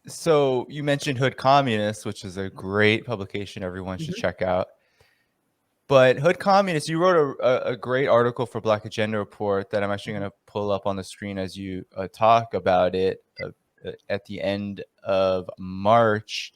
So you mentioned Hood Communist, which is a great publication everyone should check out. But Hood Communist, you wrote a great article for Black Agenda Report that I'm actually going to pull up on the screen as you talk about it at the end of March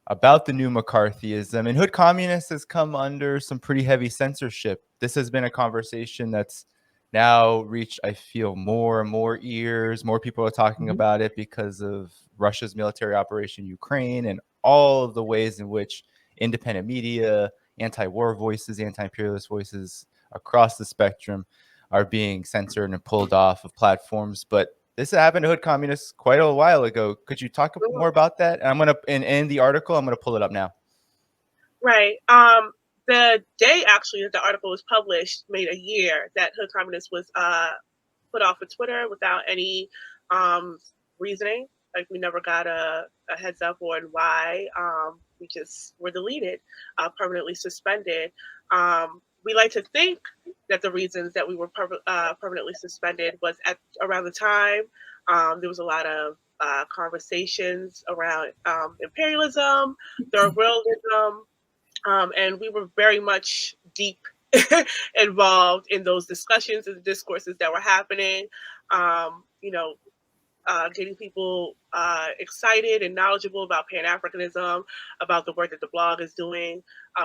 about the new McCarthyism. And Hood Communist has come under some pretty heavy censorship. This has been a conversation that's now reached, I feel, more and more ears. More people are talking about it because of Russia's military operation in Ukraine and all of the ways in which independent media, anti-war voices, anti-imperialist voices across the spectrum are being censored and pulled off of platforms. But this happened to Hood Communists quite a while ago. Could you talk more about that? And I'm going to, in the article, I'm going to pull it up now. Right. The day actually that the article was published made a year that Hood Communist was put off of Twitter without any reasoning. Like we never got a heads up on why. We just were deleted, permanently suspended. We like to think that the reasons that we were permanently suspended was at around the time there was a lot of conversations around imperialism, third worldism, and we were very much deep involved in those discussions and the discourses that were happening. You know, getting people excited and knowledgeable about Pan-Africanism, about the work that the blog is doing.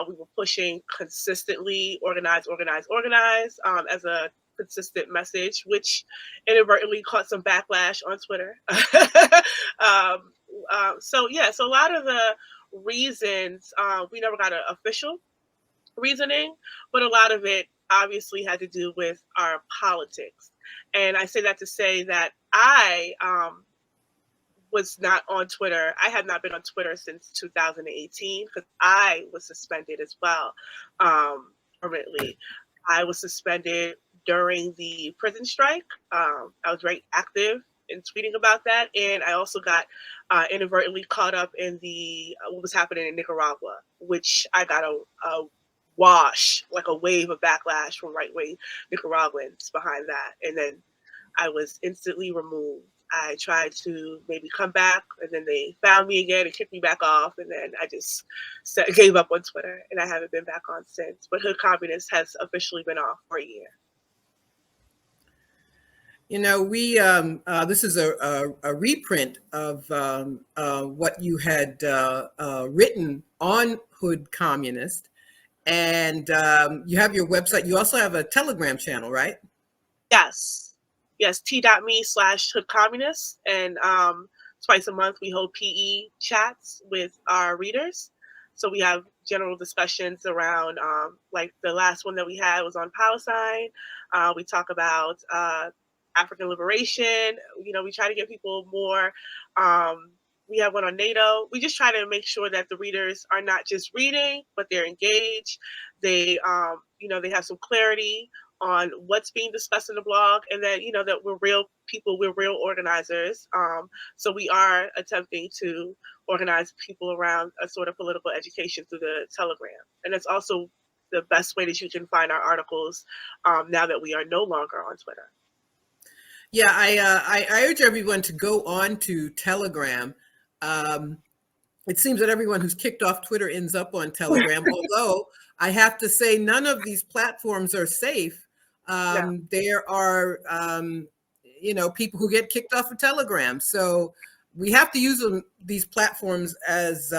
We were pushing consistently organize as a consistent message, which inadvertently caught some backlash on Twitter. So a lot of the reasons we never got an official reasoning, but a lot of it obviously had to do with our politics. And I say that to say that I was not on Twitter. I have not been on Twitter since 2018 because I was suspended as well permanently. I was suspended during the prison strike. I was very active in tweeting about that, and I also got inadvertently caught up in the what was happening in Nicaragua, which I got a wash, like a wave of backlash from right-wing Nicaraguans behind that. And then I was instantly removed. I tried to maybe come back, and then they found me again and kicked me back off. And then I just gave up on Twitter, and I haven't been back on since. But Hood Communist has officially been off for a year. You know, we this is a reprint of what you had written on Hood Communist. And you have your website. You also have a Telegram channel, right? Yes. T.me/Hood Communist. And twice a month we hold PE chats with our readers. So we have general discussions around, like the last one that we had was on Palestine. We talk about African liberation. You know, we try to get people more. We have one on NATO. We just try to make sure that the readers are not just reading, but they're engaged. They, they have some clarity on what's being discussed in the blog, and that, that we're real people, we're real organizers. So we are attempting to organize people around a sort of political education through the Telegram. And it's also the best way that you can find our articles now that we are no longer on Twitter. Yeah, I urge everyone to go on to Telegram. It seems that everyone who's kicked off Twitter ends up on Telegram, although I have to say none of these platforms are safe. There are, people who get kicked off of Telegram. So we have to use these platforms as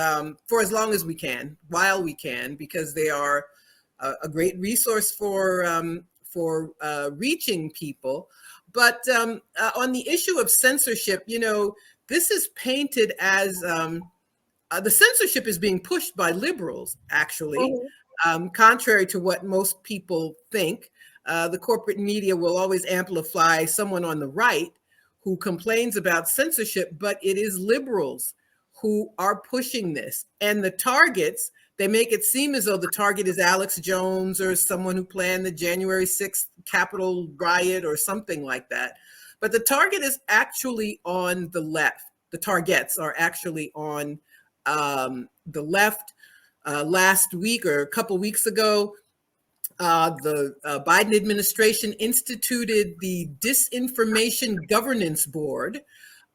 for as long as we can, while we can, because they are a great resource for reaching people. But on the issue of censorship, this is painted as the censorship is being pushed by liberals, actually, contrary to what most people think. The corporate media will always amplify someone on the right who complains about censorship, but it is liberals who are pushing this. And the targets, they make it seem as though the target is Alex Jones or someone who planned the January 6th Capitol riot or something like that. But the target is actually on the left. The targets are actually on the left. Last week or a couple weeks ago, the Biden administration instituted the Disinformation Governance Board,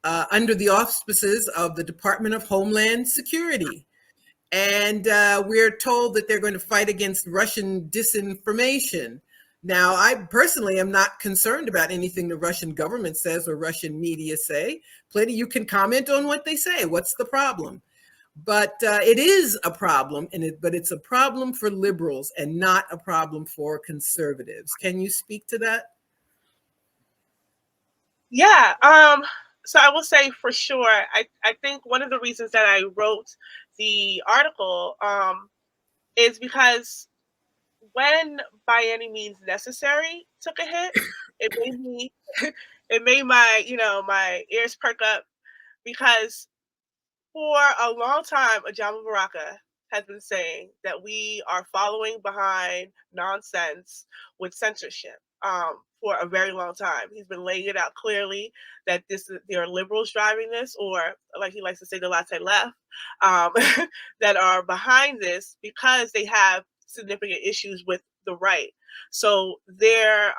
under the auspices of the Department of Homeland Security. And we're told that they're going to fight against Russian disinformation. Now, I personally am not concerned about anything the Russian government says or Russian media say. Plenty, you can comment on what they say. What's the problem? But it is a problem, but it's a problem for liberals and not a problem for conservatives. Can you speak to that? Yeah. So I will say for sure, I think one of the reasons that I wrote the article is because when By Any Means Necessary took a hit, it made me it made my, my ears perk up, because for a long time Ajama Baraka has been saying that we are following behind nonsense with censorship. For a very long time, he's been laying it out clearly that there are liberals driving this, or like he likes to say, the latte left, um, that are behind this because they have significant issues with the right. So their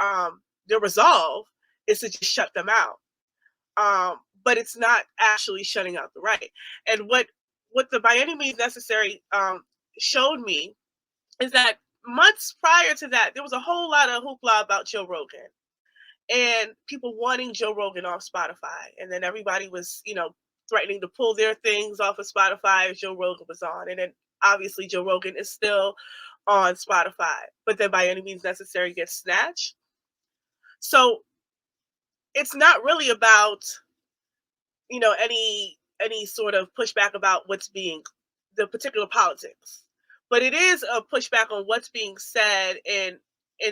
resolve is to just shut them out. But it's not actually shutting out the right. And what the By Any Means Necessary showed me is that months prior to that, there was a whole lot of hoopla about Joe Rogan and people wanting Joe Rogan off Spotify. And then everybody was, threatening to pull their things off of Spotify if Joe Rogan was on. And then obviously Joe Rogan is still on Spotify, but then By Any Means Necessary gets snatched. So it's not really about, any sort of pushback about what's being the particular politics, but it is a pushback on what's being said and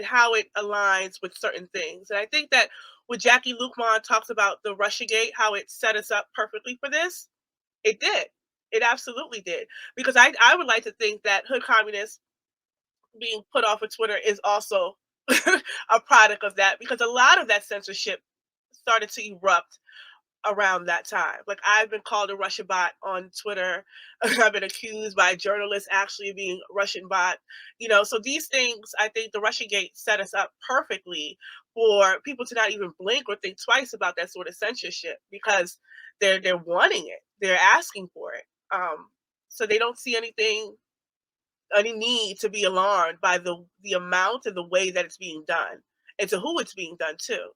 how it aligns with certain things. And I think that when Jackie Lukman talks about the Russiagate, how it set us up perfectly for this, it did. It absolutely did. Because I would like to think that Hood Communists being put off of Twitter is also a product of that, because a lot of that censorship started to erupt around that time. Like, I've been called a Russian bot on Twitter. I've been accused by journalists actually being Russian bot. So these things, I think the Russiagate set us up perfectly for people to not even blink or think twice about that sort of censorship, because they're wanting it. They're asking for it. So they don't see any need to be alarmed by the amount and the way that it's being done, and to who it's being done to.